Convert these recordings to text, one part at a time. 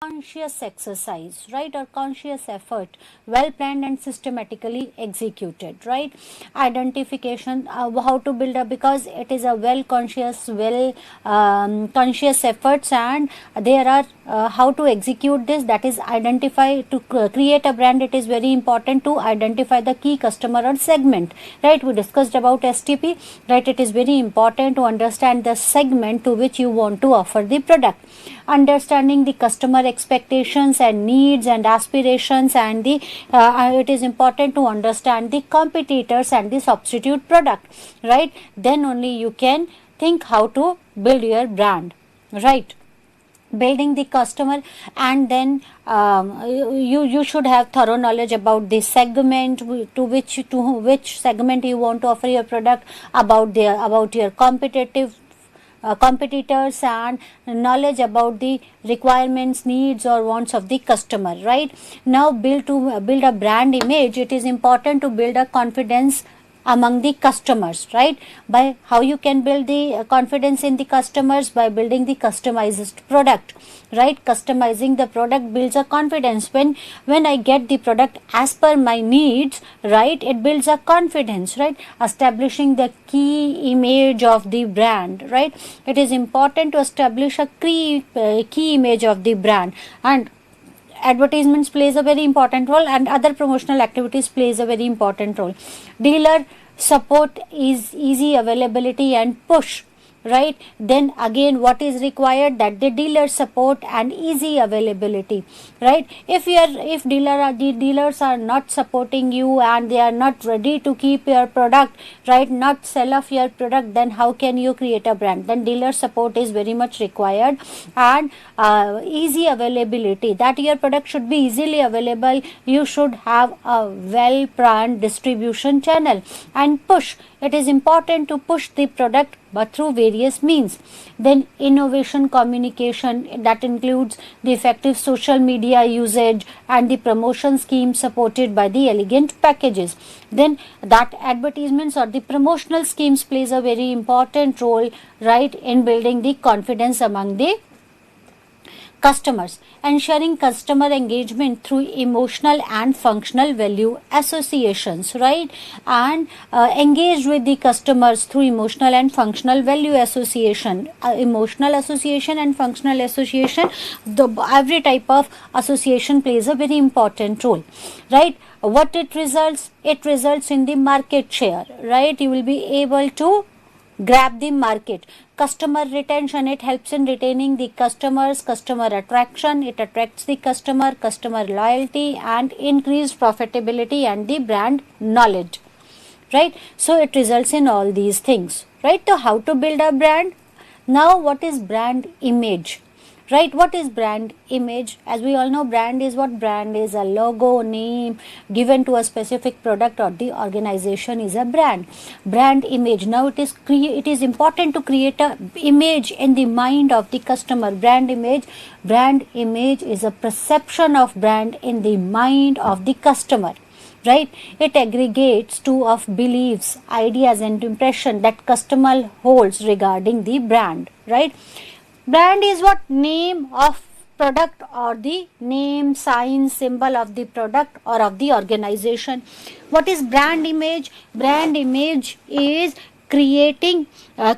conscious exercise, right, or conscious effort, well planned and systematically executed, right? Identification, how to build up, because it is a well conscious, conscious efforts, and there are how to execute this, that is identify to create a brand. It is very important to identify the key customer or segment, right? We discussed about STP, right? It is very important to understand the segment to which you want to offer the product. Understanding the customer expectations and needs and aspirations, and the it is important to understand the competitors and the substitute product, right? Then only you can think how to build your brand, right? Building the customer, and then you should have thorough knowledge about the segment to which segment you want to offer your product, about your competitors, and knowledge about the requirements, needs or wants of the customer, right? Now build a brand image, it is important to build a confidence among the customers, right? By how you can build the confidence in the customers, by building the customized product, right? Customizing the product builds a confidence. When I get the product as per my needs, right, it builds a confidence, right? Establishing the key image of the brand, right? It is important to establish a key image of the brand, and advertisements plays a very important role, and other promotional activities plays a very important role. Dealer support is easy availability and push, right? Then again, what is required, that the dealer support and easy availability, right? If the dealers are not supporting you and they are not ready to keep your product, right, not sell off your product, then how can you create a brand? Then dealer support is very much required, and easy availability, that your product should be easily available. You should have a well planned distribution channel. And push, it is important to push the product but through various means. Then innovation communication, that includes the effective social media usage and the promotion scheme supported by the elegant packages. Then that advertisements or the promotional schemes plays a very important role, right, in building the confidence among the customers. Ensuring customer engagement through emotional and functional value associations, right? And engage with the customers through emotional and functional value association. Emotional association and functional association, every type of association plays a very important role, right? What it results in the market share, right? You will be able to grab the market. Customer retention, it helps in retaining the customers. Customer attraction, it attracts the customer loyalty and increased profitability and the brand knowledge, right? So it results in all these things, right? So how to build a brand? Now what is brand image, right? What is brand image? As we all know, brand is a logo, name given to a specific product or the organization is a brand. Brand image, now it is important to create a image in the mind of the customer. Brand image is a perception of brand in the mind of the customer, right? It aggregates two of beliefs, ideas and impression that customer holds regarding the brand, right? Brand is what? Name of product or the name, sign, symbol of the product or of the organization. What is brand image? Brand image is creating a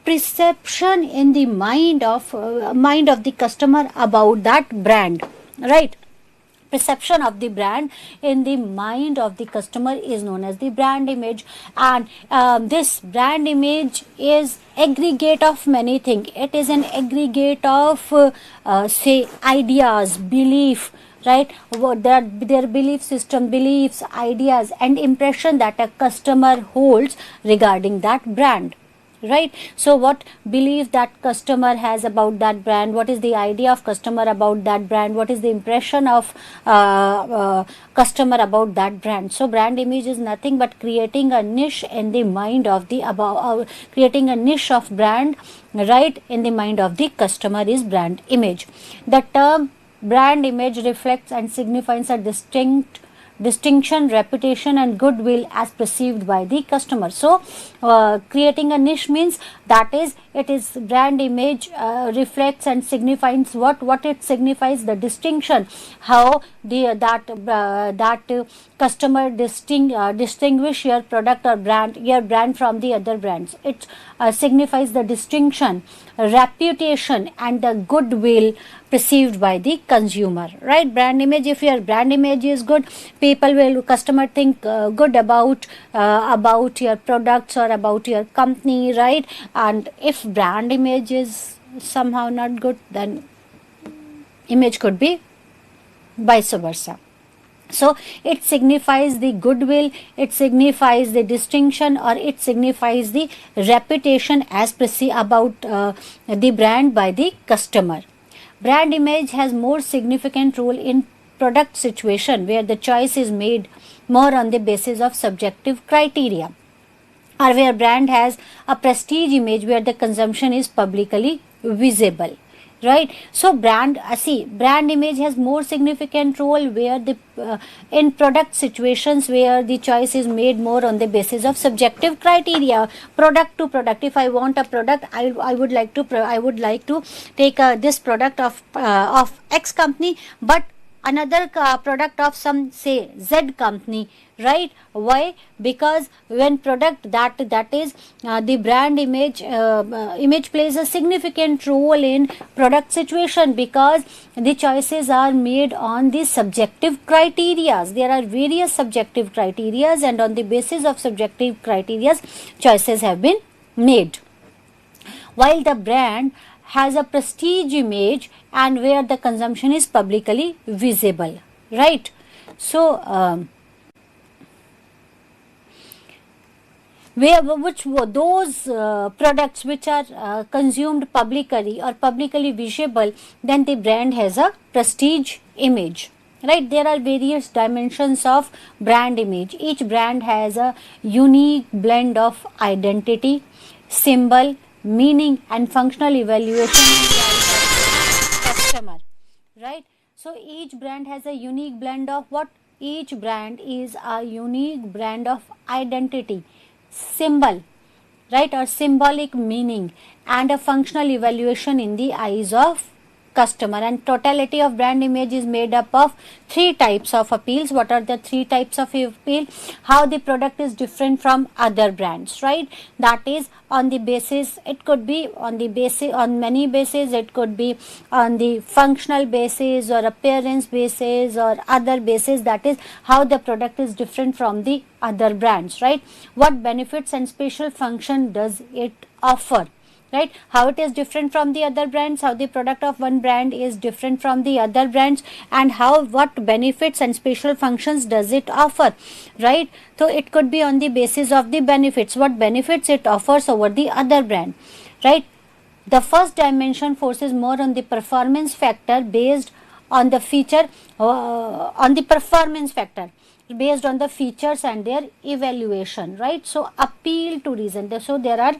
perception in the mind of the customer about that brand, right? Perception of the brand in the mind of the customer is known as the brand image. And this brand image is aggregate of many things. It is an aggregate of say ideas, belief, right? Their belief system, beliefs, ideas and impression that a customer holds regarding that brand, right? So what belief that customer has about that brand, what is the idea of customer about that brand, what is the impression of customer about that brand. So brand image is nothing but creating a niche in the mind of the creating a niche of brand, right, in the mind of the customer is brand image. The term brand image reflects and signifies a distinct distinction, reputation and goodwill as perceived by the customer. So creating a niche means that is, it is brand image reflects and signifies what it signifies, the distinction, how the that customer distinguish your product or your brand from the other brands. It signifies the distinction, reputation and the goodwill perceived by the consumer, right? Brand image, if your brand image is good, customer think good about your products or about your company, right? And if brand image is somehow not good, then image could be vice versa. So it signifies the goodwill, it signifies the distinction, or it signifies the reputation as perceived about the brand by the customer. Brand image has more significant role in product situation where the choice is made more on the basis of subjective criteria, or where brand has a prestige image where the consumption is publicly visible, right? So brand image has more significant role where the in product situations where the choice is made more on the basis of subjective criteria. Product to product, if I want a product, I would like to take this product of X company, but another product of some, say, Z company, right? Why? Because when product that is the brand image plays a significant role in product situation, because the choices are made on the subjective criterias. There are various subjective criterias, and on the basis of subjective criterias choices have been made. While the brand has a prestige image and where the consumption is publicly visible, right? So those products which are consumed publicly or publicly visible, then the brand has a prestige image, right? There are various dimensions of brand image. Each brand has a unique blend of identity, symbol, meaning and functional evaluation in the eyes of the customer, right? So each brand has a unique blend of what? Each brand is a unique brand of identity, symbol, right, or symbolic meaning, and a functional evaluation in the eyes of customer. And totality of brand image is made up of three types of appeals. What are the three types of appeal? How the product is different from other brands, right? That is on the basis, it could be on many bases, it could be on the functional basis or appearance basis or other basis. That is how the product is different from the other brands, right? What benefits and special function does it offer, right? How it is different from the other brands, how the product of one brand is different from the other brands, and what benefits and special functions does it offer, right? So it could be on the basis of the benefits, what benefits it offers over the other brand, right? The first dimension focuses more on the performance factor based on the feature, based on the features and their evaluation, right? So appeal to reason. So there are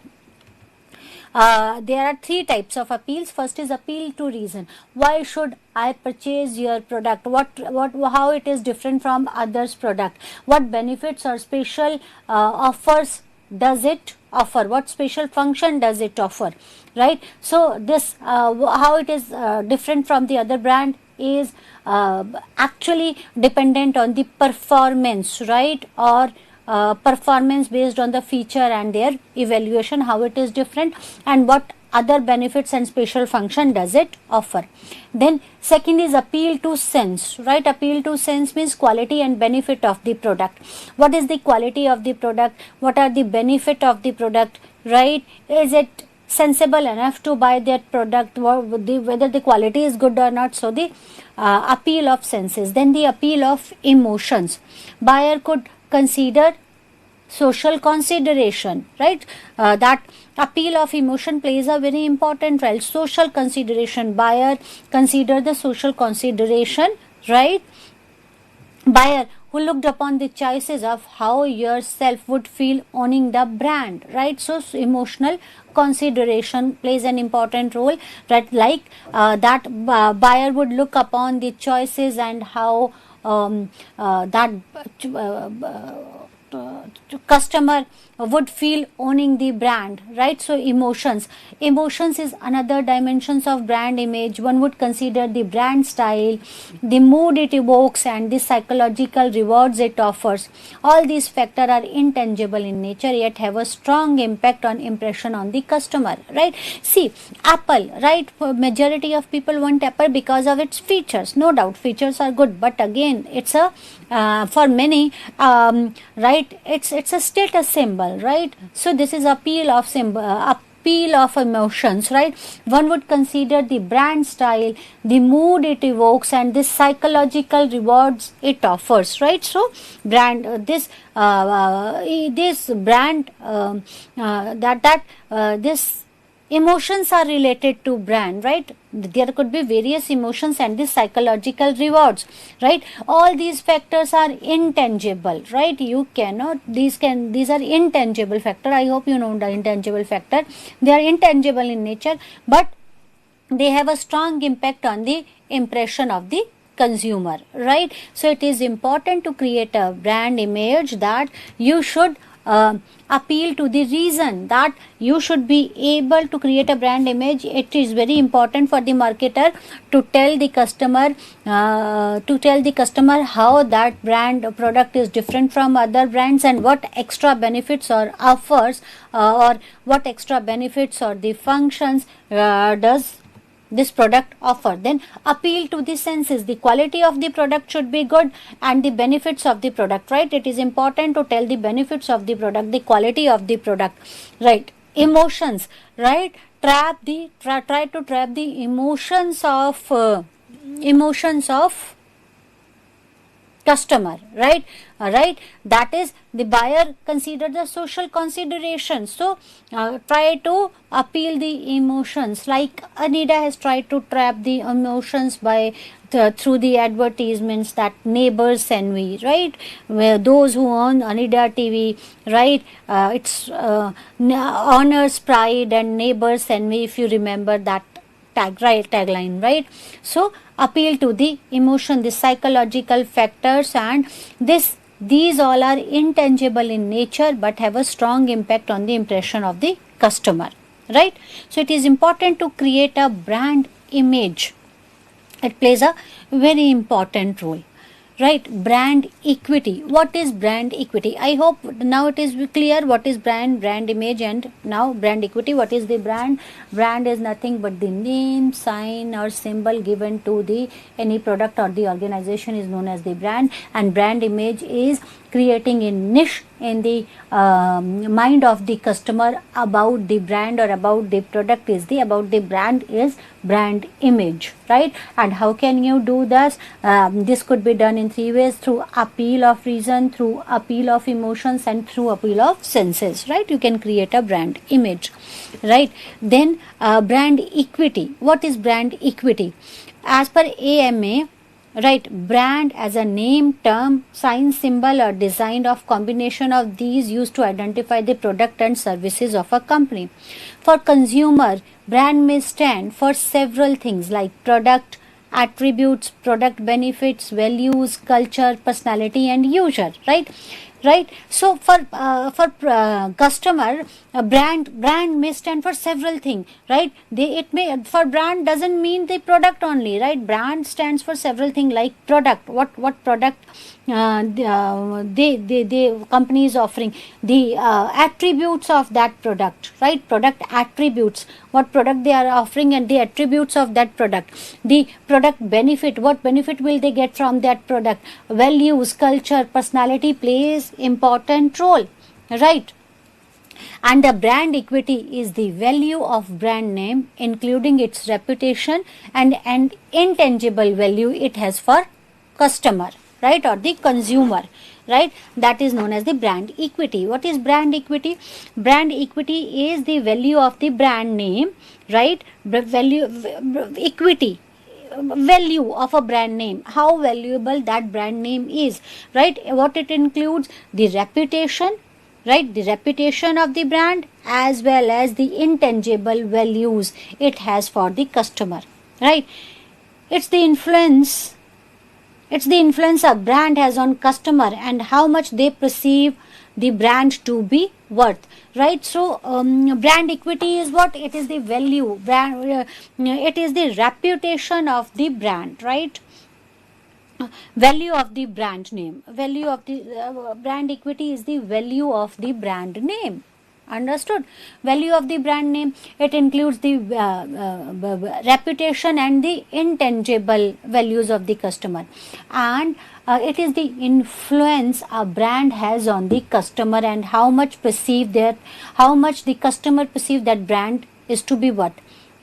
three types of appeals. First is appeal to reason. Why should I purchase your product? How it is different from others' product? What benefits or special offers does it offer? What special function does it offer? Right. So this how it is different from the other brand is actually dependent on the performance, right? Or performance based on the feature and their evaluation, how it is different, and what other benefits and special function does it offer. Then second is appeal to sense, right? Appeal to sense means quality and benefit of the product. What is the quality of the product? What are the benefit of the product, right? Is it sensible enough to buy that product, whether the quality is good or not? So the appeal of senses. Then the appeal of emotions. Buyer could consider social consideration, right? That appeal of emotion plays a very important role. Social consideration, buyer consider the social consideration, right? Buyer who looked upon the choices of how yourself would feel owning the brand, right? So emotional consideration plays an important role, right? Like that buyer would look upon the choices and how customer would feel owning the brand, right? So emotions is another dimensions of brand image. One would consider the brand style, the mood it evokes, and the psychological rewards it offers. All these factors are intangible in nature, yet have a strong impact on impression on the customer, right? See, Apple, right? For majority of people want Apple because of its features. No doubt features are good, but again it's a for many, right, it's a status symbol, right? So this is appeal of emotions, right? One would consider the brand style, the mood it evokes, and the psychological rewards it offers, right? So brand this brand this emotions are related to brand, right? There could be various emotions and the psychological rewards, right? All these factors are intangible, right? You cannot, these are intangible factor. I hope you know the intangible factor. They are intangible in nature, but they have a strong impact on the impression of the consumer, right? So it is important to create a brand image that you should appeal to the reason that you should be able to create a brand image. It is very important for the marketer to tell the customer how that brand product is different from other brands, and what extra benefits or offers or what extra benefits or the functions does this product offer. Then appeal to the senses. The quality of the product should be good, and the benefits of the product, right? It is important to tell the benefits of the product, the quality of the product, right? Emotions, right? Try to trap the emotions of customer, right? Right, that is, the buyer consider the social considerations. So try to appeal the emotions, like Anida has tried to trap the emotions by through the advertisements that neighbors envy, right? Where those who own Anida TV, right, it's honors pride and neighbors envy, if you remember that tagline, right? So appeal to the emotion, the psychological factors, and these all are intangible in nature but have a strong impact on the impression of the customer, right? So it is important to create a brand image. It plays a very important role, right? Brand equity. What is brand equity? I hope now it is clear what is brand image, and now brand equity. What is the brand? Brand is nothing but the name, sign or symbol given to the any product or the organization is known as the brand, and brand image is creating a niche in the mind of the customer about the brand or about the product. Is the about the brand is brand image, right? And how can you do this? This could be done in three ways: through appeal of reason, through appeal of emotions, and through appeal of senses, right? You can create a brand image, right? Then brand equity. What is brand equity? As per AMA, right, brand as a name, term, sign, symbol or design of combination of these used to identify the product and services of a company. For consumer, brand may stand for several things like product attributes, product benefits, values, culture, personality and user, right? So for customer, brand may stand for several things, right? It may, for brand doesn't mean the product only, right? Brand stands for several things like product. What product the company is offering, the attributes of that product, right? Product attributes, what product they are offering and the attributes of that product. The product benefit, what benefit will they get from that product. Values, culture, personality plays important role, right? And the brand equity is the value of brand name, including its reputation and intangible value it has for customer, right, or the consumer, right? That is known as the brand equity. What is brand equity? Brand equity is the value of the brand name, right? Equity, value of a brand name, how valuable that brand name is, right? What it includes: the reputation, right? The reputation of the brand as well as the intangible values it has for the customer, right? It's the influence It's the influence a brand has on customer and how much they perceive the brand to be worth, right? So brand equity is what? It is the value, it is the reputation of the brand, right? Value of the brand name, value of the brand equity is the value of the brand name. Understood? Value of the brand name, it includes the reputation and the intangible values of the customer, and it is the influence a brand has on the customer and how much the customer perceive that brand is to be what,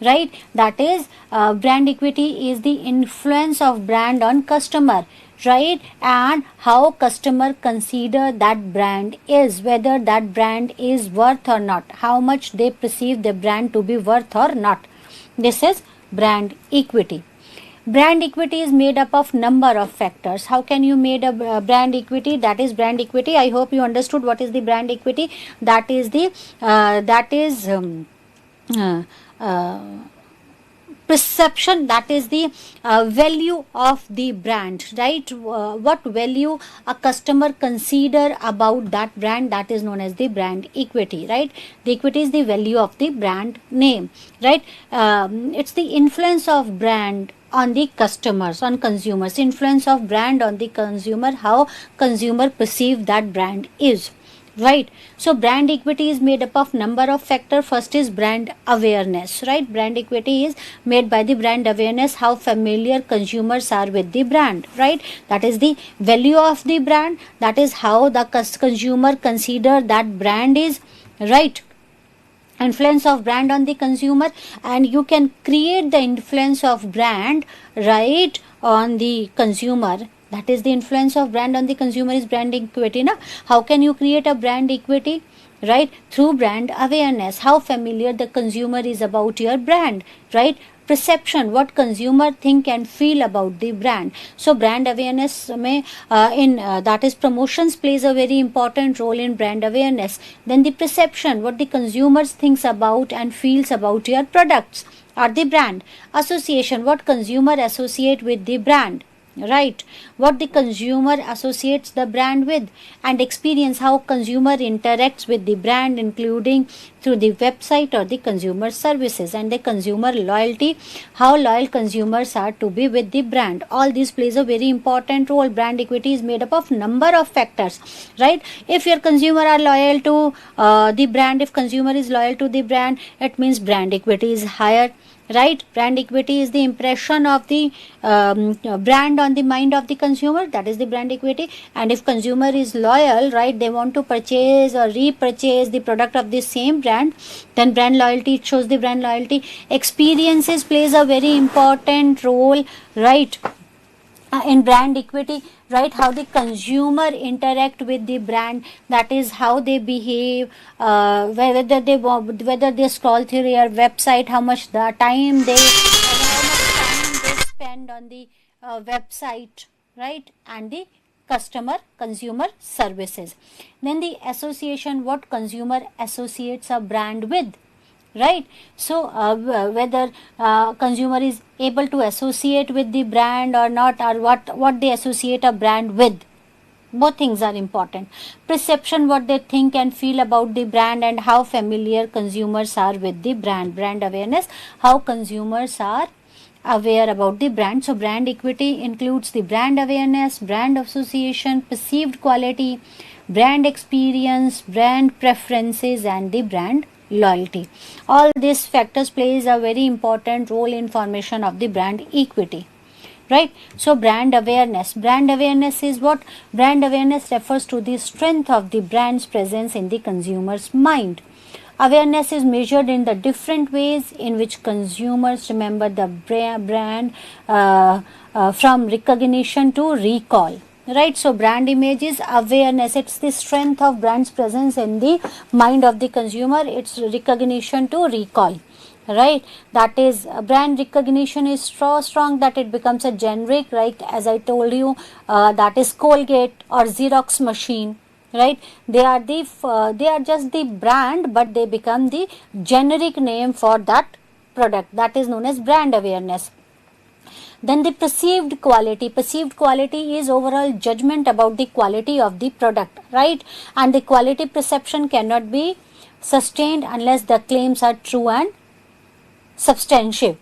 right? That is brand equity is the influence of brand on customer, right? And how customer consider that brand is, whether that brand is worth or not, how much they perceive the brand to be worth or not. This is brand equity. Brand equity is made up of number of factors. How can you made a brand equity? That is brand equity. I hope you understood what is the brand equity. That is the perception, that is the value of the brand, right? What value a customer consider about that brand, that is known as the brand equity, right? The equity is the value of the brand name, right? It's the influence of brand on the customers, on consumers, influence of brand on the consumer, how consumer perceive that brand is, right? So brand equity is made up of number of factors. First is brand awareness, right? Brand equity is made by the brand awareness, how familiar consumers are with the brand, right? That is the value of the brand, that is how the consumer consider that brand is, right? Influence of brand on the consumer, and you can create the influence of brand, right, on the consumer. That is the influence of brand on the consumer is brand equity. Now, how can you create a brand equity? Right, through brand awareness, how familiar the consumer is about your brand, right? Perception, what consumer think and feel about the brand. So brand awareness may that is promotions plays a very important role in brand awareness. Then the perception, what the consumers thinks about and feels about your products or the brand. Association, what consumer associate with the brand, right? What the consumer associates the brand with. And experience, how consumer interacts with the brand, including through the website or the consumer services. And the consumer loyalty, how loyal consumers are to be with the brand. All this plays a very important role. Brand equity is made up of number of factors, right? If your consumer are loyal to the brand, if consumer is loyal to the brand, it means brand equity is higher, right? Brand equity is the impression of the brand on the mind of the consumer, that is the brand equity. And if consumer is loyal, right, they want to purchase or repurchase the product of the same brand, then brand loyalty, it shows the brand loyalty. Experiences plays a very important role, right, in brand equity, right? How the consumer interact with the brand, that is how they behave, whether they scroll through your website, how much the time they spend on the website, right? And the consumer services. Then the association, what consumer associates a brand with, right? So whether consumer is able to associate with the brand or not, or what they associate a brand with, both things are important. Perception, what they think and feel about the brand, and how familiar consumers are with the brand. Brand awareness, how consumers are aware about the brand. So brand equity includes the brand awareness, brand association, perceived quality, brand experience, brand preferences, and the brand loyalty. All these factors plays a very important role in formation of the brand equity, right? So brand awareness is what? Brand awareness refers to the strength of the brand's presence in the consumer's mind. Awareness is measured in the different ways in which consumers remember the brand, from recognition to recall, right? So brand image is awareness, it's the strength of brand's presence in the mind of the consumer, it's recognition to recall, right? That is brand recognition is so strong that it becomes a generic, right? As I told you, that is Colgate or Xerox machine, right? They are just the brand, but they become the generic name for that product. That is known as brand awareness. Then the perceived quality is overall judgment about the quality of the product, right? And the quality perception cannot be sustained unless the claims are true and substantive.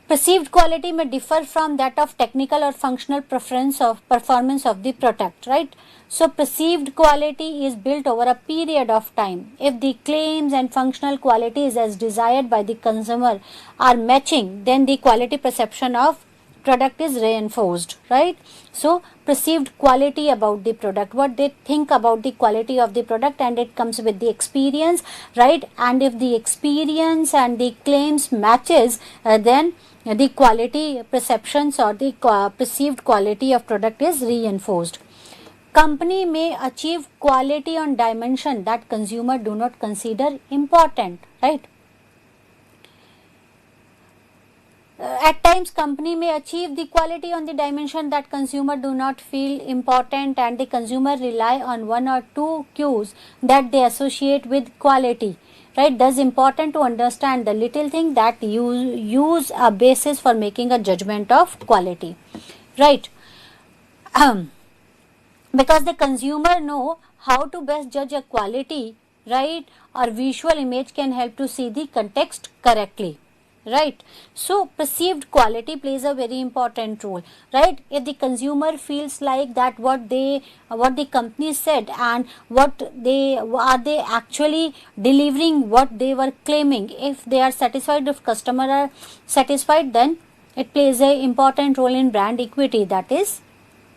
Perceived quality may differ from that of technical or functional preference of performance of the product, right? So perceived quality is built over a period of time. If the claims and functional qualities as desired by the consumer are matching, then the quality perception of product is reinforced, right? So perceived quality about the product, what they think about the quality of the product, and it comes with the experience, right? And if the experience and the claims matches, then the quality perceptions or the perceived quality of product is reinforced. Company may achieve quality on dimension that consumer do not consider important, right? At times company may achieve the quality on the dimension that consumer do not feel important, and the consumer rely on one or two cues that they associate with quality, right? Thus important to understand the little thing that use a basis for making a judgment of quality, right? Because the consumer know how to best judge a quality, right? Or visual image can help to see the context correctly, right? So perceived quality plays a very important role, right? If the consumer feels like that what the company said and what they are they actually delivering what they were claiming, if they are satisfied, if customer are satisfied, then it plays a important role in brand equity, that is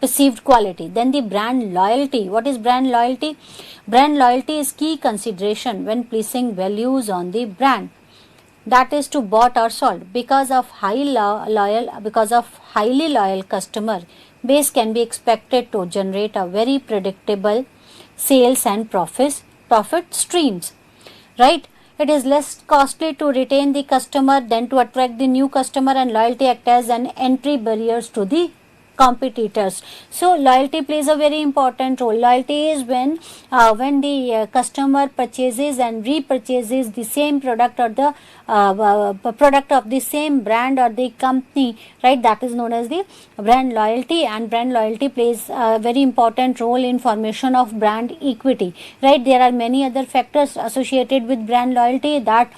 perceived quality. Then the brand loyalty. What is brand loyalty? Brand loyalty is key consideration when placing values on the brand, that is to bought or sold. Because of highly loyal customer base can be expected to generate a very predictable sales and profit streams, right? It is less costly to retain the customer than to attract the new customer, and loyalty acts as an entry barriers to the competitors. So loyalty plays a very important role. Loyalty is when the customer purchases and repurchases the same product or the product of the same brand or the company, right? That is known as the brand loyalty, and brand loyalty plays a very important role in formation of brand equity, right? There are many other factors associated with brand loyalty, that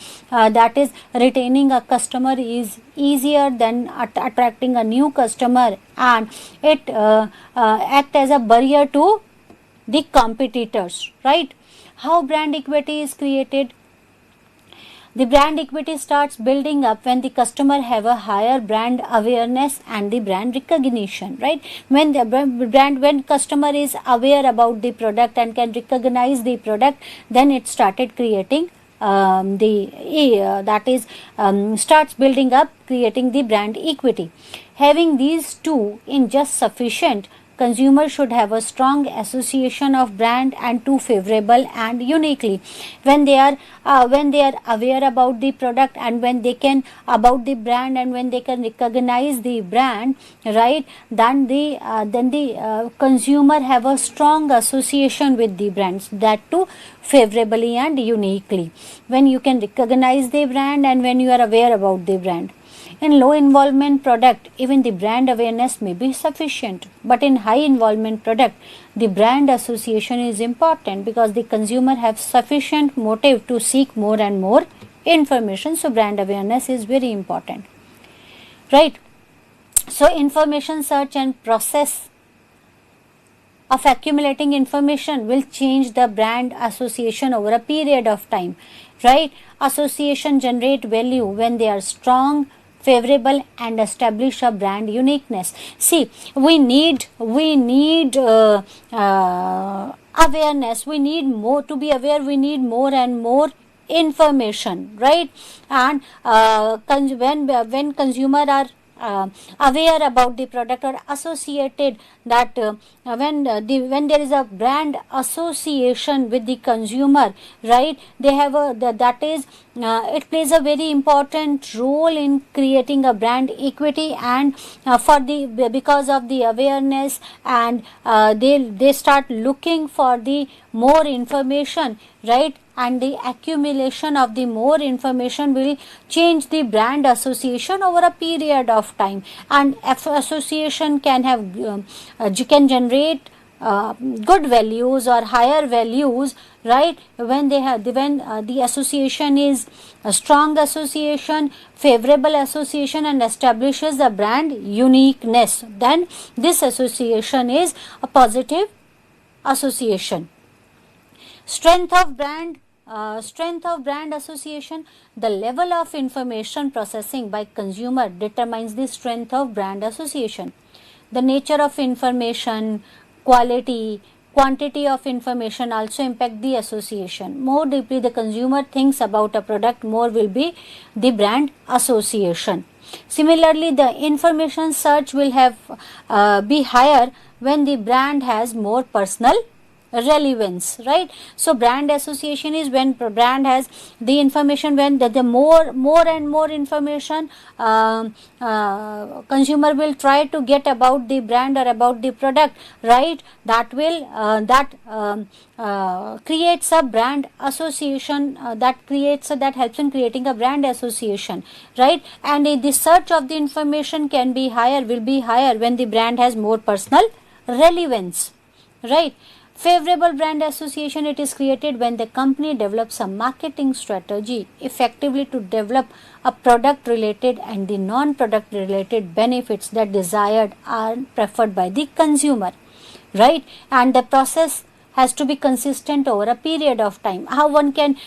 is retaining a customer is easier than attracting a new customer, and it act as a barrier to the competitors, right? How brand equity is created? The brand equity starts building up when the customer have a higher brand awareness and the brand recognition, right? When the when customer is aware about the product and can recognize the product, then it started creating starts building up, creating the brand equity. Having these two in just sufficient. Consumers should have a strong association of brand and two favorable and uniquely. When they are aware about the product and when they can about the brand and when they can recognize the brand, right? Then the consumer have a strong association with the brands, that too favorably and uniquely. When you can recognize the brand and when you are aware about the brand. In low involvement product, even the brand awareness may be sufficient, but in high involvement product, the brand association is important because the consumer have sufficient motive to seek more and more information. So brand awareness is very important, right? So information search and process of accumulating information will change the brand association over a period of time, right? Association generate value when they are strong, favorable, and establish a brand uniqueness. See, we need awareness. We need more to be aware. We need more and more information, right? And when consumer are aware about the product or associated, that when there is a brand association with the consumer, right, they have it plays a very important role in creating a brand equity, and because of the awareness, and they start looking for the more information, right? and the accumulation of the more information will change the brand association over a period of time, and association can have can generate good values or higher values, right, when they have when the association is a strong association, favorable association, and establishes the brand uniqueness, then this association is a positive association. Strength of brand association. The level of information processing by consumer determines the strength of brand association. The nature of information, quality, quantity of information also impact the association. More deeply the consumer thinks about a product, more will be the brand association. Similarly, the information search will have be higher when the brand has more personal relevance, right? So brand association is when brand has the information, when the more and more information consumer will try to get about the brand or about the product, right? That will creates a brand association, that helps in creating a brand association, right? And the search of the information will be higher when the brand has more personal relevance, right? Favorable brand association, it is created when the company develops a marketing strategy effectively to develop a product related and the non-product related benefits that desired are preferred by the consumer, right? And the process has to be consistent over a period of time. How one can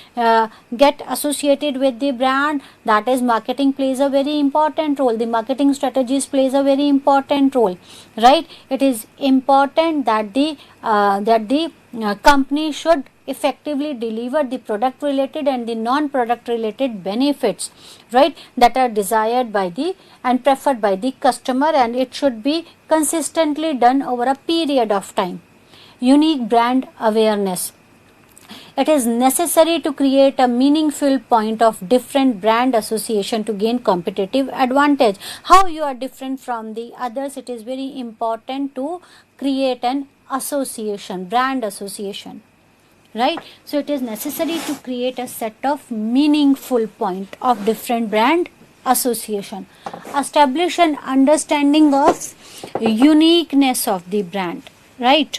get associated with the brand, that is marketing plays a very important role. The marketing strategies plays a very important role, right? It is important that the company should effectively deliver the product related and the non-product related benefits, right, that are desired by the and preferred by the customer, and it should be consistently done over a period of time. Unique brand awareness. It is necessary to create a meaningful point of different brand association to gain competitive advantage. How you are different from the others, it is very important to create an association, brand association, right? So it is necessary to create a set of meaningful point of different brand association. Establish an understanding of uniqueness of the brand, right?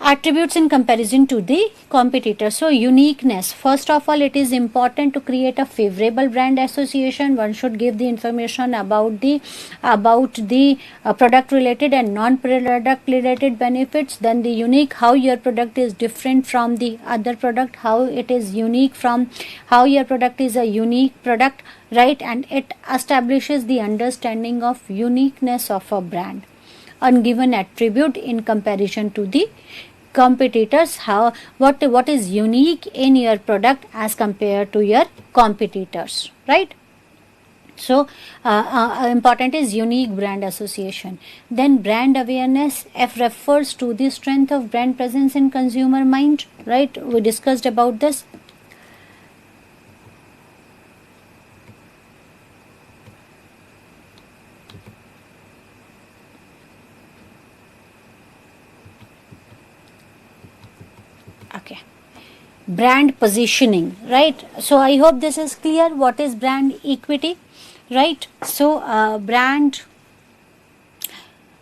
Attributes in comparison to the competitor. So uniqueness, first of all, it is important to create a favorable brand association. One should give the information about the product related and non-product related benefits. Then the unique, how your product is different from the other product, how it is unique from, how your product is a unique product, right? And it establishes the understanding of uniqueness of a brand. Ungiven attribute in comparison to the competitors, how what is unique in your product as compared to your competitors, right? So important is unique brand association. Then brand awareness, F refers to the strength of brand presence in consumer mind, right? We discussed about this. Okay, brand positioning, right? So I hope this is clear. What is brand equity, right? So brand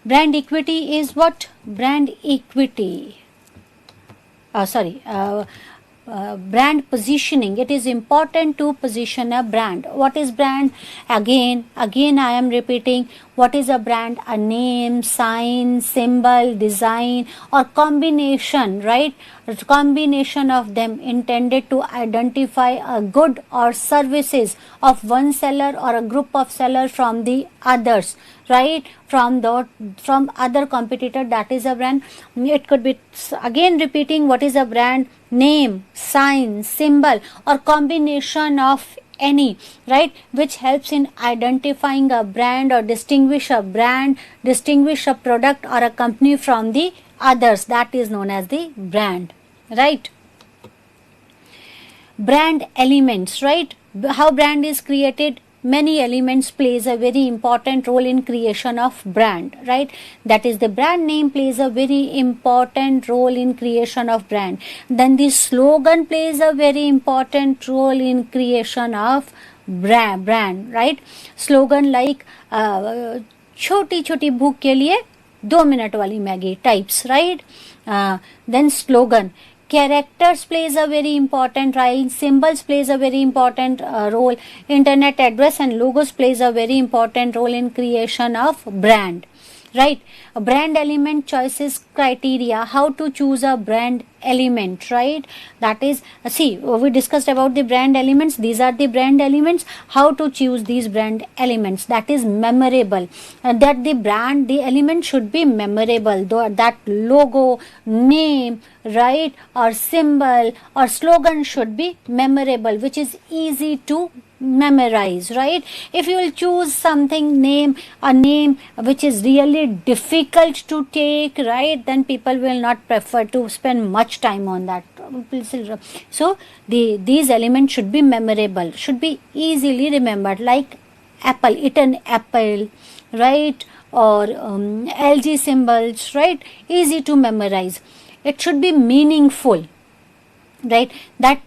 equity is what? Brand equity, brand positioning. It is important to position a brand. What is brand? Again I am repeating, what is a brand? A name, sign, symbol, design, or combination, right? A combination of them intended to identify a good or services of one seller or a group of sellers from the others, right? From other competitor. That is a brand. It could be, again repeating, what is a brand? Name, sign, symbol, or combination of any, right, which helps in identifying a brand or distinguish a product or a company from the others. That is known as the brand, right? Brand elements, right? How brand is created? many elements plays a very important role in creation of brand, right? That is, the brand name plays a very important role in creation of brand. Then the slogan plays a very important role in creation of brand, right? Slogan like छोटी छोटी भूख के लिए 2 minute वाली Maggi types, right? Then slogan. Characters plays a very important role. Symbols plays a very important role. Internet address and logos plays a very important role in creation of brand, right? A brand element choices criteria. How to choose a brand element, right? That is, see, we discussed about the brand elements. These are the brand elements. How to choose these brand elements? That is memorable. That the brand, the element should be memorable. That logo, name, right, or symbol or slogan should be memorable, which is easy to memorize, right? If you will choose something, a name which is really difficult to take, right, then people will not prefer to spend much time on that. So these elements should be memorable, should be easily remembered, like apple, eaten apple, right, or LG symbols, right, easy to memorize. It should be meaningful, right? That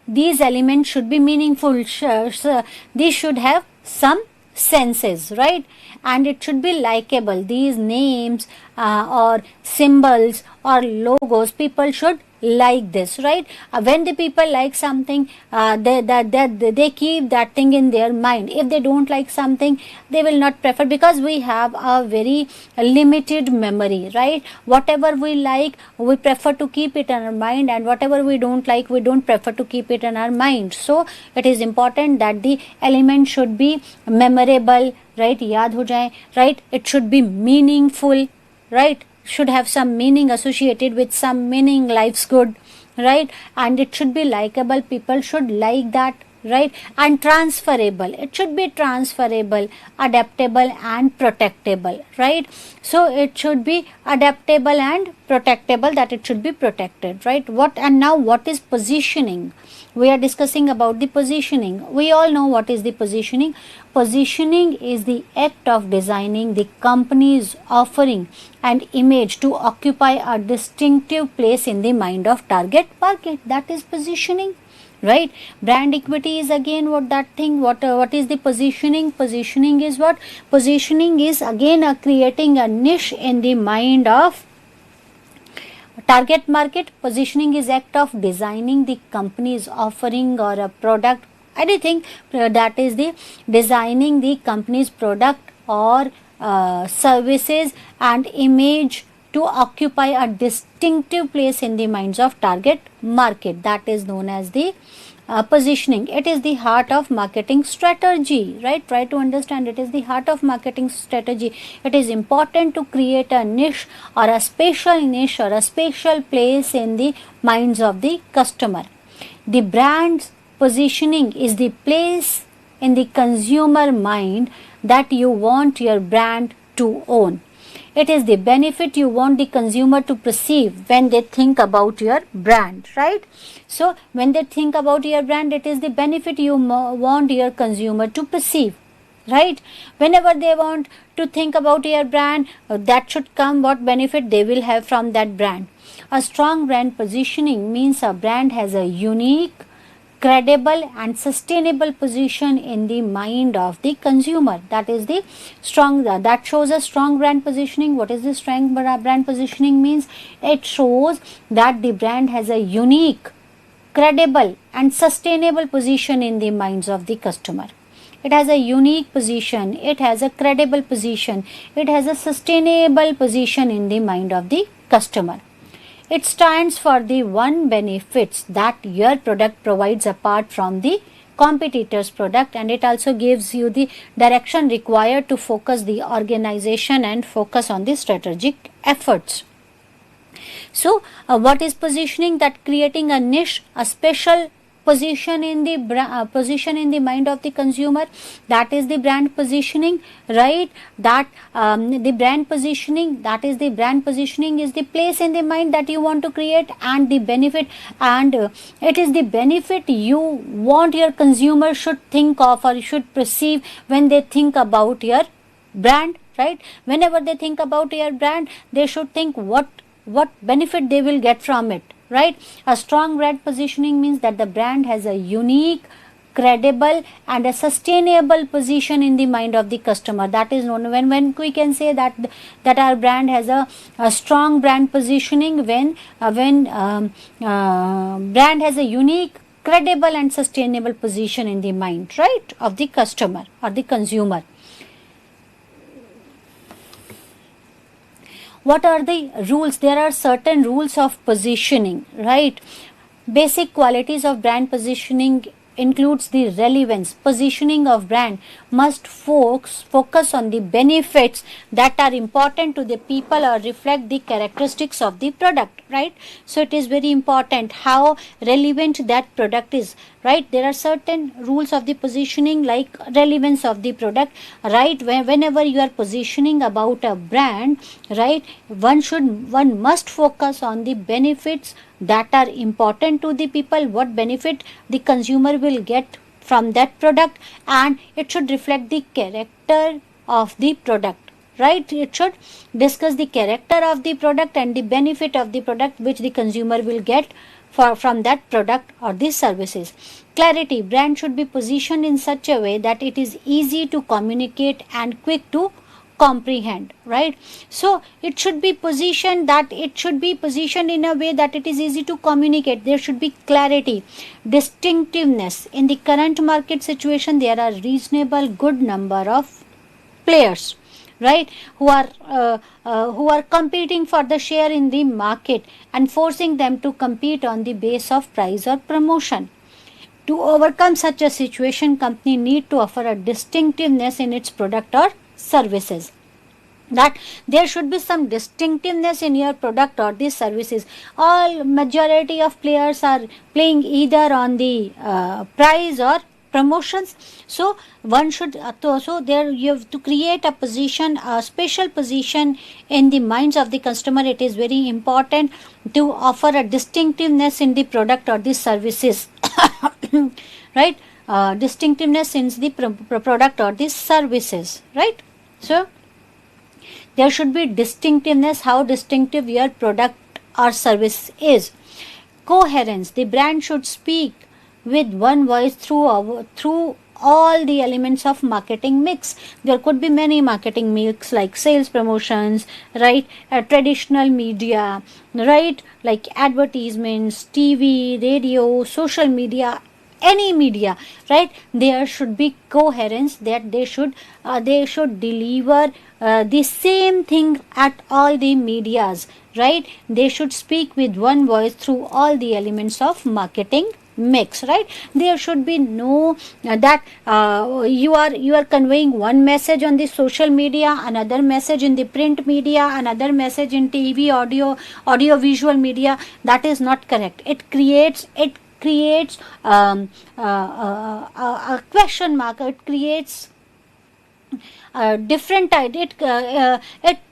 these elements should be meaningful. These should have some senses, right? And it should be likable. These names or symbols or logos, people should like this, right? When the people like something, they keep that thing in their mind. If they don't like something, they will not prefer, because we have a very limited memory, right? Whatever we like, we prefer to keep it in our mind, and whatever we don't like, we don't prefer to keep it in our mind. So it is important that the element should be memorable, right? याद हो जाए, right? It should be meaningful, right? Should have some meaning associated with some meaning. Life's good, right? And it should be likable. People should like that, right? And transferable. It should be transferable, adaptable and protectable, right? So it should be adaptable and protectable, that it should be protected, right? What is positioning? We are discussing about the positioning. We all know what is the positioning. Positioning is the act of designing the company's offering and image to occupy a distinctive place in the mind of target market. That is positioning, right? Brand equity is again what is the positioning? Positioning is what? Positioning is again creating a niche in the mind of target market. Positioning is act of designing the company's offering or a product, anything that is the designing the company's product or services and image to occupy a distinctive place in the minds of target market. That is known as the positioning. It is the heart of marketing strategy, right? Try to understand, it is the heart of marketing strategy. It is important to create a niche or a special place in the minds of the customer. The brand's positioning is the place in the consumer mind that you want your brand to own. It is the benefit you want the consumer to perceive when they think about your brand, right? So when they think about your brand, it is the benefit you want your consumer to perceive, right? Whenever they want to think about your brand, that should come what benefit they will have from that brand. A strong brand positioning means a brand has a unique, credible and sustainable position in the mind of the consumer. That is the strong, that shows a strong brand positioning. What is the strong brand positioning means? It shows that the brand has a unique, credible and sustainable position in the minds of the customer. It has a unique position, it has a credible position, it has a sustainable position in the mind of the customer. It stands for the one benefits that your product provides apart from the competitor's product, and it also gives you the direction required to focus the organization and focus on the strategic efforts. So what is positioning? That creating a niche, a special position in the position in the mind of the consumer. That is the brand positioning, right? That the brand positioning, that is the brand positioning is the place in the mind that you want to create, and the benefit, and it is the benefit you want your consumer should think of or should perceive when they think about your brand, right? Whenever they think about your brand, they should think what benefit they will get from it, right? A strong brand positioning means that the brand has a unique, credible and a sustainable position in the mind of the customer. That is known when we can say that our brand has a strong brand positioning when brand has a unique, credible and sustainable position in the mind, right, of the customer or the consumer. What are the rules? There are certain rules of positioning, right? Basic qualities of brand positioning includes the relevance. Positioning of brand must focus on the benefits that are important to the people or reflect the characteristics of the product, right? So it is very important how relevant that product is, right? There are certain rules of the positioning like relevance of the product, right? Whenever you are positioning about a brand, right, one must focus on the benefits that are important to the people, what benefit the consumer will get from that product, and it should reflect the character of the product, right? It should discuss the character of the product and the benefit of the product which the consumer will get from that product or the services. Clarity. Brand should be positioned in such a way that it is easy to communicate and quick to comprehend, right? So it should be positioned in a way that it is easy to communicate. There should be clarity, distinctiveness. In the current market situation, there are reasonable good number of players, right, who are competing for the share in the market and forcing them to compete on the base of price or promotion. To overcome such a situation, company need to offer a distinctiveness in its product or services. That there should be some distinctiveness in your product or the services. All majority of players are playing either on the price or promotions. So one should so there you have to create a position, a special position in the minds of the customer. It is very important to offer a distinctiveness in the product or the services, right? Distinctiveness in the product or the services, right? So there should be distinctiveness, how distinctive your product or service is. Coherence. The brand should speak with one voice through all the elements of marketing mix. There could be many marketing mix like sales, promotions, right, traditional media, right, like advertisements, TV, radio, social media, any media, right? There should be coherence, that they should deliver the same thing at all the medias, right? They should speak with one voice through all the elements of marketing mix, right? There should be no that you are conveying one message on the social media, another message in the print media, another message in TV, audio visual media. That is not correct. It creates a question mark. It creates different it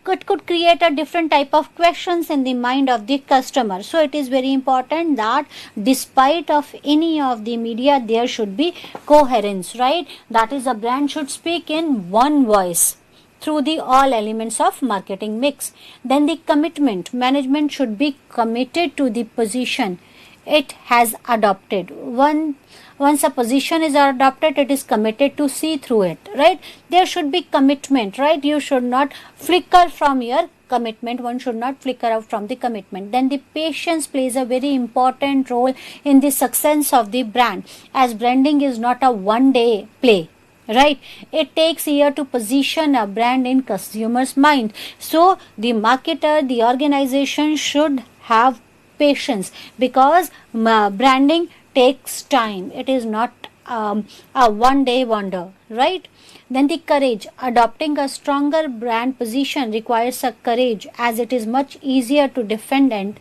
could create a different type of questions in the mind of the customer. So it is very important that despite of any of the media, there should be coherence, right? That is, a brand should speak in one voice through the all elements of marketing mix. Then the commitment. Management should be committed to the position it has adopted. Once a position is adopted, it is committed to see through it, right? There should be commitment, right? You should not flicker from your commitment. One should not flicker out from the commitment. Then the patience plays a very important role in the success of the brand, as branding is not a one day play, right? It takes a year to position a brand in consumers' mind. So the marketer, the organization should have patience, because branding takes time. It is not a one day wonder, right? Then the courage. Adopting a stronger brand position requires a courage, as it is much easier to defend and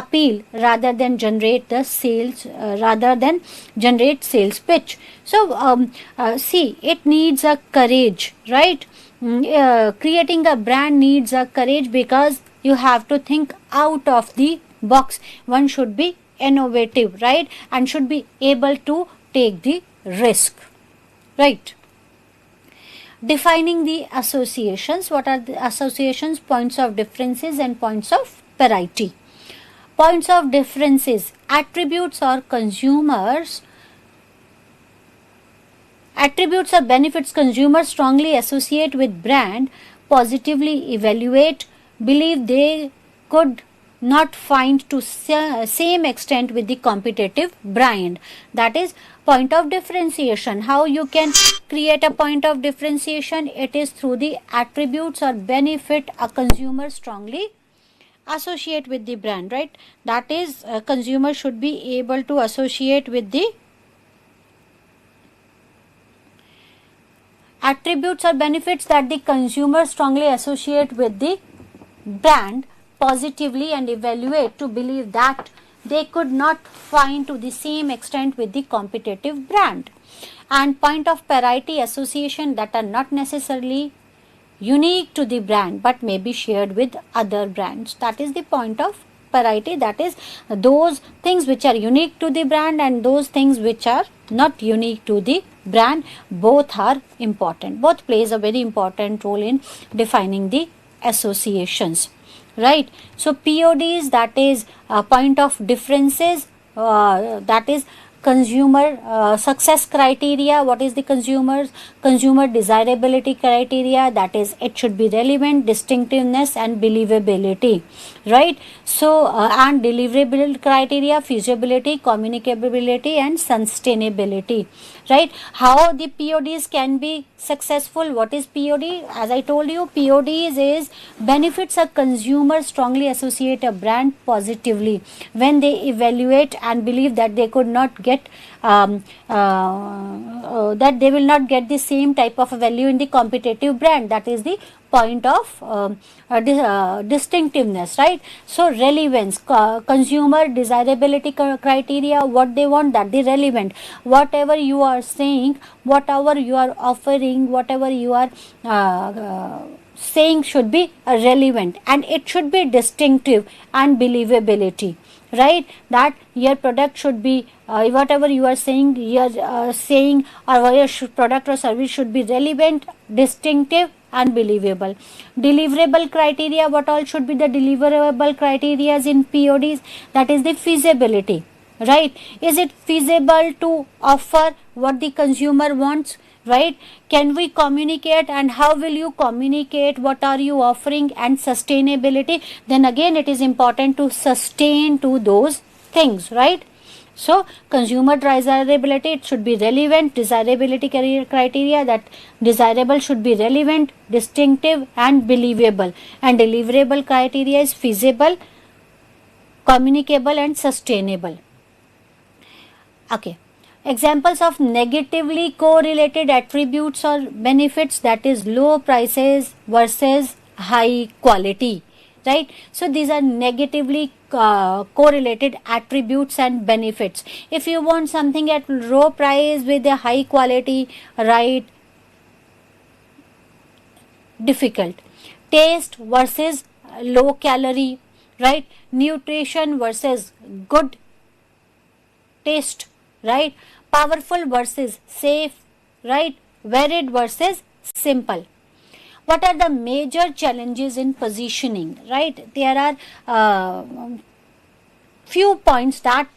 appeal rather than generate the sales, sales pitch. So see, it needs a courage, right? Creating a brand needs a courage, because you have to think out of the box. One should be innovative, right, and should be able to take the risk, right? Defining the associations. What are the associations? Points of differences and points of parity. Points of differences: attributes or benefits consumers strongly associate with brand, positively evaluate, believe they could not find to same extent with the competitive brand. That is point of differentiation. How you can create a point of differentiation? It is through the attributes or benefit a consumer strongly associate with the brand, right? That is, a consumer should be able to associate with the attributes or benefits that the consumer strongly associate with the brand positively, and evaluate to believe that they could not find to the same extent with the competitive brand. And point of parity: association that are not necessarily unique to the brand but may be shared with other brands. That is the point of parity. That is, those things which are unique to the brand and those things which are not unique to the brand, both are important. Both plays a very important role in defining the associations, right? So PODs, that is point of differences, that is consumer success criteria. What is the consumer desirability criteria? That is, it should be relevant, distinctiveness and believability, right? So and deliverable criteria: feasibility, communicability and sustainability, right? How the PODs can be successful? What is POD? As I told you, PODs is benefits a consumer strongly associate a brand positively when they evaluate and believe that they could not get that they will not get the same type of value in the competitive brand. That is the point of distinctiveness, right? So relevance, consumer desirability criteria: what they want, that the relevant. Whatever you are saying, whatever you are offering, whatever you are saying should be relevant, and it should be distinctive, and believability, right? That your product should be whatever you are saying, or your product or service should be relevant, distinctive and believable. Deliverable criteria: what all should be the deliverable criteria in PODs? That is the feasibility, right? Is it feasible to offer what the consumer wants, right? Can we communicate, and how will you communicate? What are you offering? And sustainability: then again it is important to sustain to those things, right? So consumer desirability, it should be relevant. Desirability criteria: that desirable should be relevant, distinctive and believable. And deliverable criteria is feasible, communicable and sustainable. Okay. Examples of negatively correlated attributes or benefits: that is low prices versus high quality, right? So these are negatively correlated attributes and benefits. If you want something at low price with a high quality, right, difficult. Taste versus low calorie, right? Nutrition versus good taste, right? Powerful versus safe, right? Varied versus simple. What are the major challenges in positioning, right? There are few points that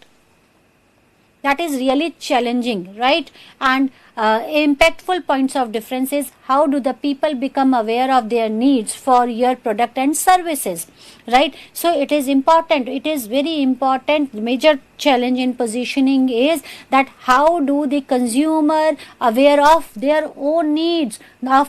is really challenging, right? And impactful points of difference is: how do the people become aware of their needs for your product and services, right? So it is important, it is very important. Major challenge in positioning is that how do the consumer aware of their own needs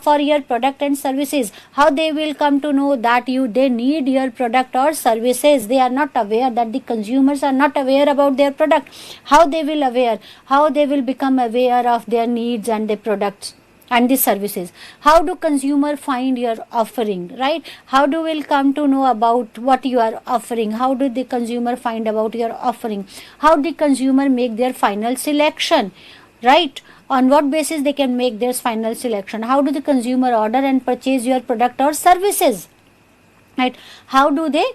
for your product and services? How they will come to know that they need your product or services? They are not aware, that the consumers are not aware about their product. How they will aware? How they will become aware of their needs and their products, and the services. How do consumer find your offering, right? How do will come to know about what you are offering? How do the consumer find about your offering? How the consumer make their final selection, right? On what basis they can make their final selection? How do the consumer order and purchase your product or services, right? How do they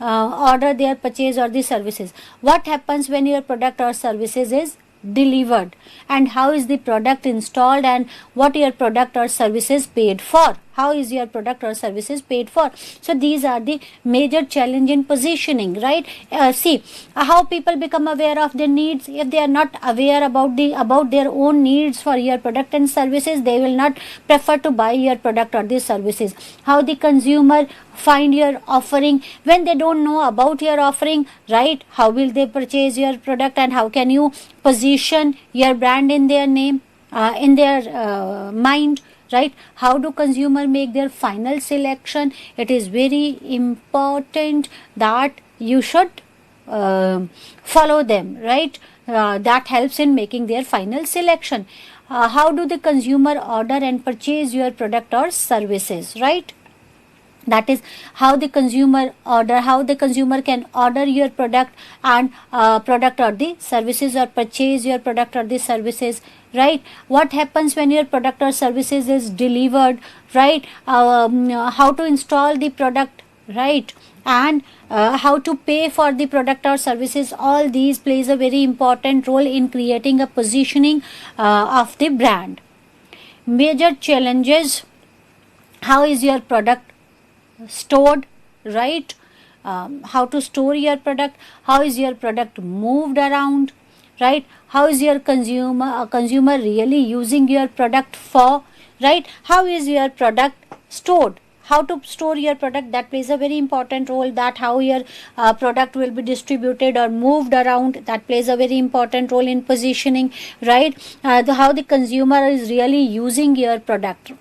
order their purchase or the services? What happens when your product or services is delivered, and how is the product installed, and what your product or services paid for? How is your product or services paid for? So these are the major challenge in positioning, right? See how people become aware of their needs. If they are not aware about their own needs for your product and services, they will not prefer to buy your product or the services. How the consumer find your offering? When they don't know about your offering, right, how will they purchase your product, and how can you position your brand in their name, in their mind, right? How do consumer make their final selection? It is very important that you should follow them, right? That helps in making their final selection. How do the consumer order and purchase your product or services, right? That is how the consumer order, how the consumer can order your product and product or the services, or purchase your product or the services, right? What happens when your product or services is delivered, right? How to install the product, right? And how to pay for the product or services. All these plays a very important role in creating a positioning of the brand. Major challenges: how is your product stored, right? How to store your product? How is your product moved around, right? How is your consumer really using your product for, right? How is your product stored? How to store your product, that plays a very important role. That how your product will be distributed or moved around, that plays a very important role in positioning, right? How the consumer is really using your product.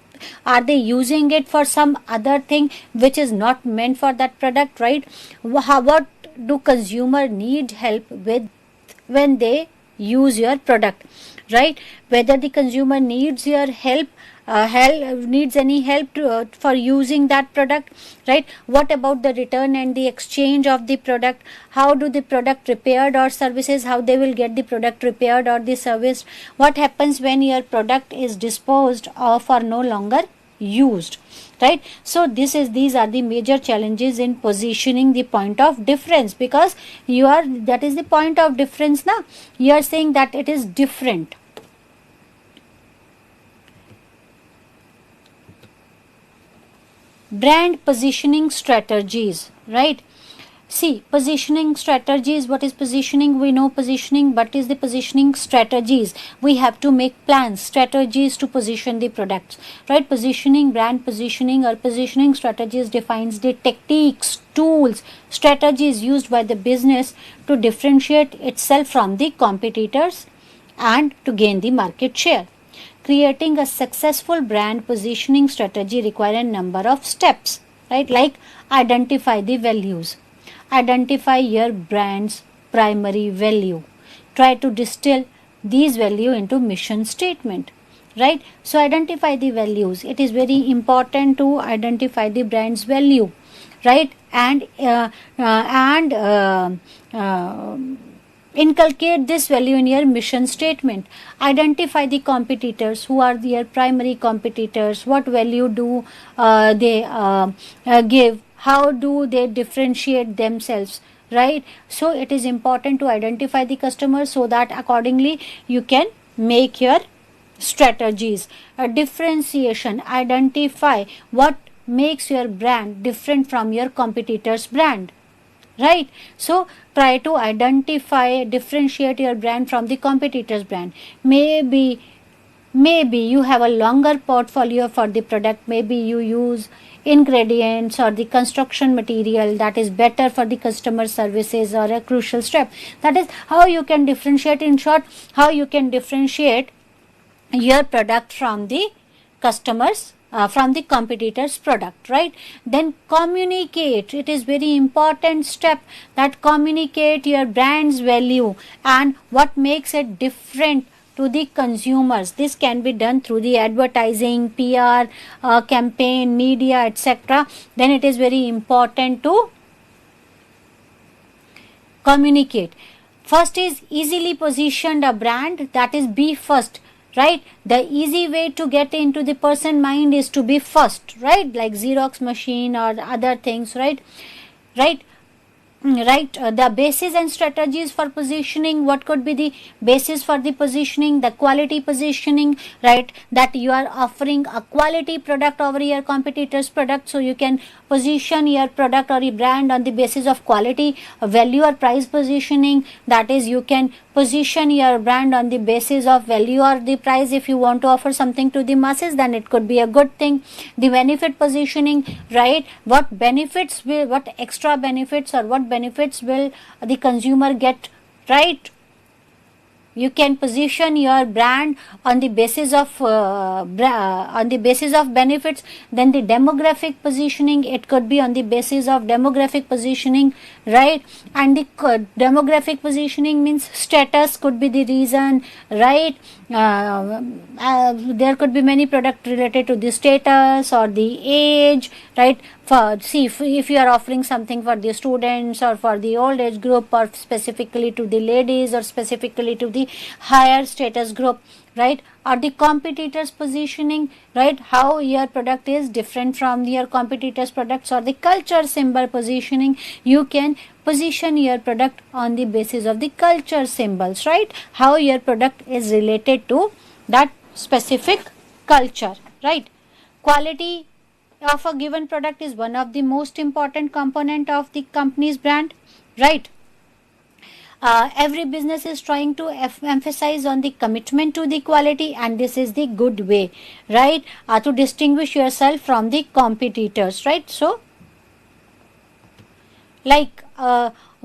Are they using it for some other thing which is not meant for that product, right? What do consumer need help with when they use your product, right? Whether the consumer needs your help, needs any help for using that product, right? What about the return and the exchange of the product? How do the product repaired or services, how they will get the product repaired or the service? What happens when your product is disposed of or no longer used, right? So these are the major challenges in positioning the point of difference, because that is the point of difference now. You are saying that it is different. Brand positioning strategies, right? See, positioning strategies. What is positioning? We know positioning, but is the positioning strategies. We have to make plans, strategies to position the products, right? Positioning, brand positioning or positioning strategies defines the techniques, tools, strategies used by the business to differentiate itself from the competitors and to gain the market share. Creating a successful brand positioning strategy requires a number of steps, right? Like identify the values. Identify your brand's primary value. Try to distill these value into mission statement, right? So identify the values. It is very important to identify the brand's value, right? And inculcate this value in your mission statement. Identify the competitors. Who are your primary competitors? What value do they give? How do they differentiate themselves, right? So it is important to identify the customer so that accordingly you can make your strategies. A differentiation. Identify what makes your brand different from your competitor's brand, right? So try to identify, differentiate your brand from the competitor's brand. Maybe you have a longer portfolio for the product. Maybe you use ingredients or the construction material that is better for the customer services, or a crucial step. That is how you can differentiate. In short, how you can differentiate your product from the customers, from the competitor's product, right? Then communicate. It is very important step, that communicate your brand's value and what makes it different to the consumers. This can be done through the advertising, PR, campaign, media, etc. Then it is very important to communicate. First is easily positioned a brand, that is be first, right? The easy way to get into the person mind is to be first, right? Like Xerox machine or other things, right? Right. The basis and strategies for positioning. What could be the basis for the positioning? The quality positioning, right? That you are offering a quality product over your competitors product, so you can position your product or your brand on the basis of quality. Value or price positioning, that is you can position your brand on the basis of value or the price. If you want to offer something to the masses, then it could be a good thing. The benefit positioning, right? What benefits will, what extra benefits or what benefits will the consumer get, right? You can position your brand on the basis of benefits. Then the demographic positioning, it could be on the basis of demographic positioning, right? And the demographic positioning means status could be the reason, right? There could be many products related to the status or the age, right? For see, if you are offering something for the students or for the old age group or specifically to the ladies or specifically to the higher status group, right? Or the competitors positioning, right? How your product is different from your competitors products, or the culture symbol positioning. You can position your product on the basis of the culture symbols, right? How your product is related to that specific culture, right? Quality of a given product is one of the most important component of the company's brand, right? Every business is trying to emphasize on the commitment to the quality, and this is the good way, right? To distinguish yourself from the competitors, right? So like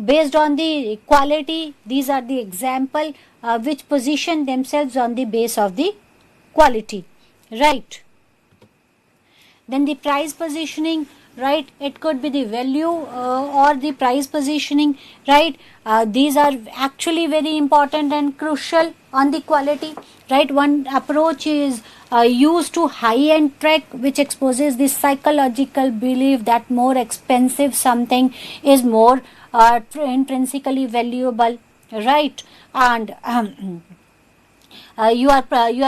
based on the quality, these are the example which position themselves on the base of the quality, right? Then the price positioning, right? It could be the value or the price positioning, right? These are actually very important and crucial on the quality, right? One approach is used to high-end track, which exposes the psychological belief that more expensive something is more intrinsically valuable, right? And you are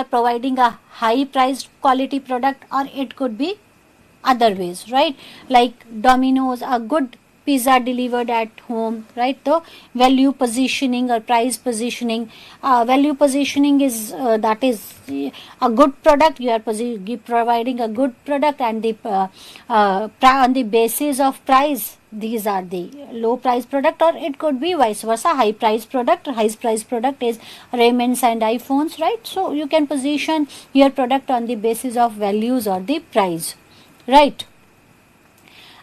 providing a high priced quality product, or it could be other ways, right? Like Domino's, a good pizza delivered at home, right? The value positioning or price positioning. Value positioning is that is a good product. You are providing a good product, and the on the basis of price, these are the low price product, or it could be vice versa, high price product. High price product is raiments and iPhones, right? So you can position your product on the basis of values or the price, right?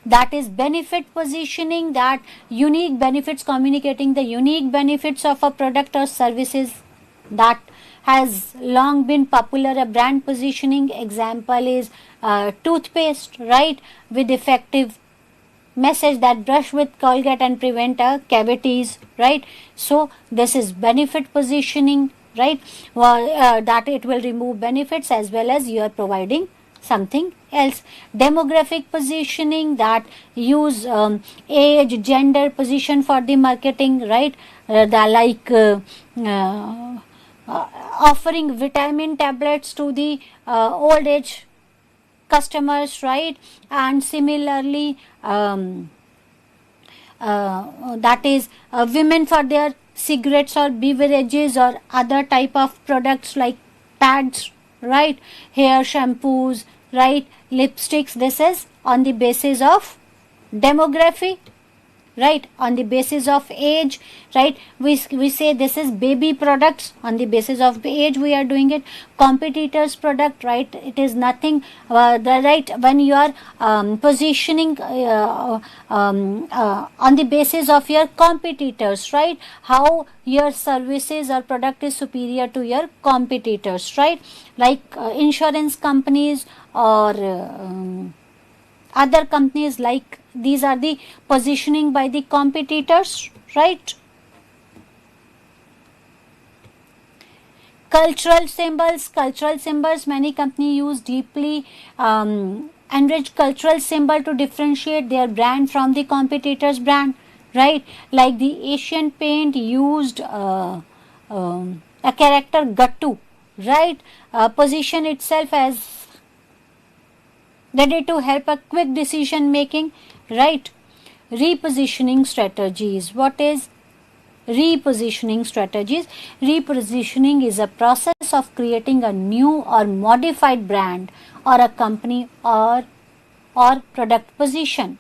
That is benefit positioning, that unique benefits, communicating the unique benefits of a product or services that has long been popular. A brand positioning example is toothpaste, right? With effective message that brush with Colgate and prevent cavities, right? So this is benefit positioning, right? That it will remove benefits as well as you are providing something else. Demographic positioning, that use age, gender, position for the marketing, right? Offering vitamin tablets to the old age customers, right? And similarly that is women for their cigarettes or beverages or other type of products like pads, right? Hair shampoos, right? Lipsticks. This is on the basis of demography, right? On the basis of age, right? We say this is baby products, on the basis of age we are doing it. Competitors product, right? It is nothing right, when you are positioning on the basis of your competitors, right? How your services or product is superior to your competitors, right? Like insurance companies or other companies, like these are the positioning by the competitors, right? Cultural symbols, many companies use deeply enriched cultural symbol to differentiate their brand from the competitor's brand, right? Like the Asian Paint used a character Gattu, right? Position itself as ready to help a quick decision making, right? Repositioning strategies. What is repositioning strategies? Repositioning is a process of creating a new or modified brand or a company or product position,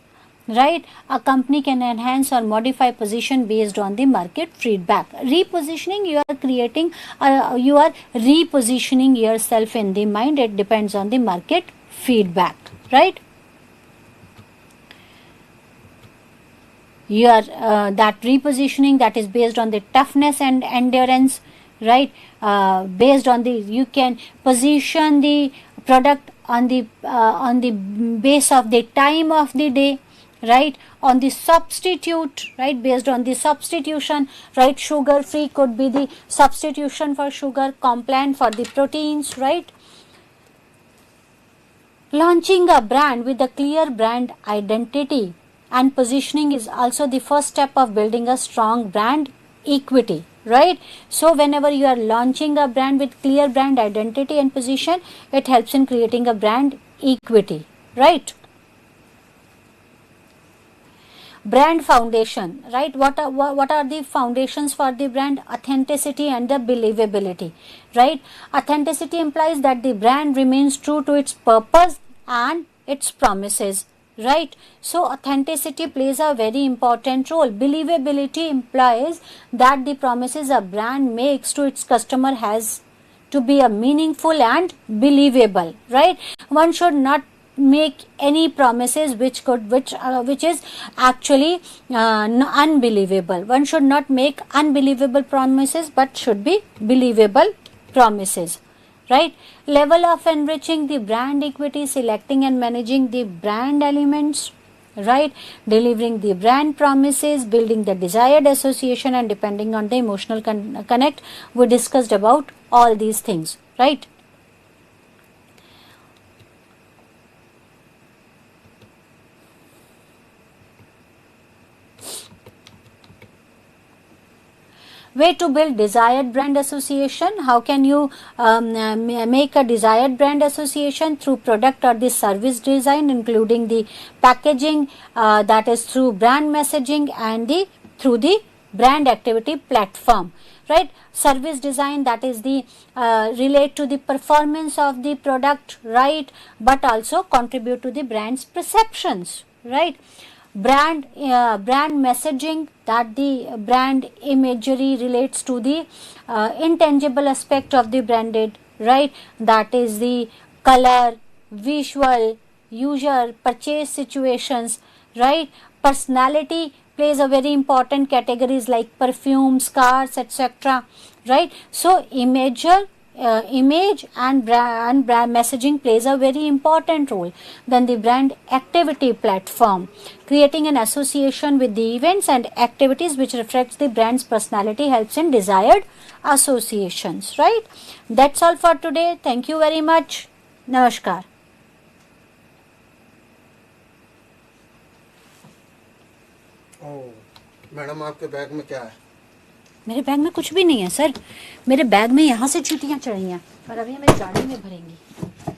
right? A company can enhance or modify position based on the market feedback. Repositioning, you are creating, you are repositioning yourself in the mind. It depends on the market feedback, right? You are that repositioning that is based on the toughness and endurance, right? Based on the, you can position the product on the base of the time of the day, right? On the substitute, right? Based on the substitution, right? Sugar free could be the substitution for sugar, compliant for the proteins, right? Launching a brand with a clear brand identity and positioning is also the first step of building a strong brand equity, right? So whenever you are launching a brand with clear brand identity and position, it helps in creating a brand equity, right? Brand foundation, right? What are the foundations for the brand? Authenticity and the believability, right? Authenticity implies that the brand remains true to its purpose and its promises, right? So authenticity plays a very important role. Believability implies that the promises a brand makes to its customer has to be a meaningful and believable, right? One should not make any promises which is actually unbelievable. One should not make unbelievable promises, but should be believable promises, right? Level of enriching the brand equity, selecting and managing the brand elements, right? Delivering the brand promises, building the desired association, and depending on the emotional connect. We discussed about all these things, right? Way to build desired brand association. How can you make a desired brand association? Through product or the service design, including the packaging, that is through brand messaging, and through the brand activity platform, right? Service design, that is the relate to the performance of the product, right? But also contribute to the brand's perceptions, right? Brand messaging, that the brand imagery relates to the intangible aspect of the branded, right? That is the color, visual, user, purchase situations, right? Personality plays a very important categories like perfumes, cars, etc., right? So image and brand messaging plays a very important role. Then the brand activity platform, creating an association with the events and activities which reflects the brand's personality, helps in desired associations, right? That's all for today. Thank you very much. Namaskar. Madam आपके bag में क्या है? मेरे bag में कुछ भी नहीं है सर. मेरे बैग में यहाँ से चींटियाँ चढ़ी हैं और अभी मेरी गाड़ी में भरेंगी.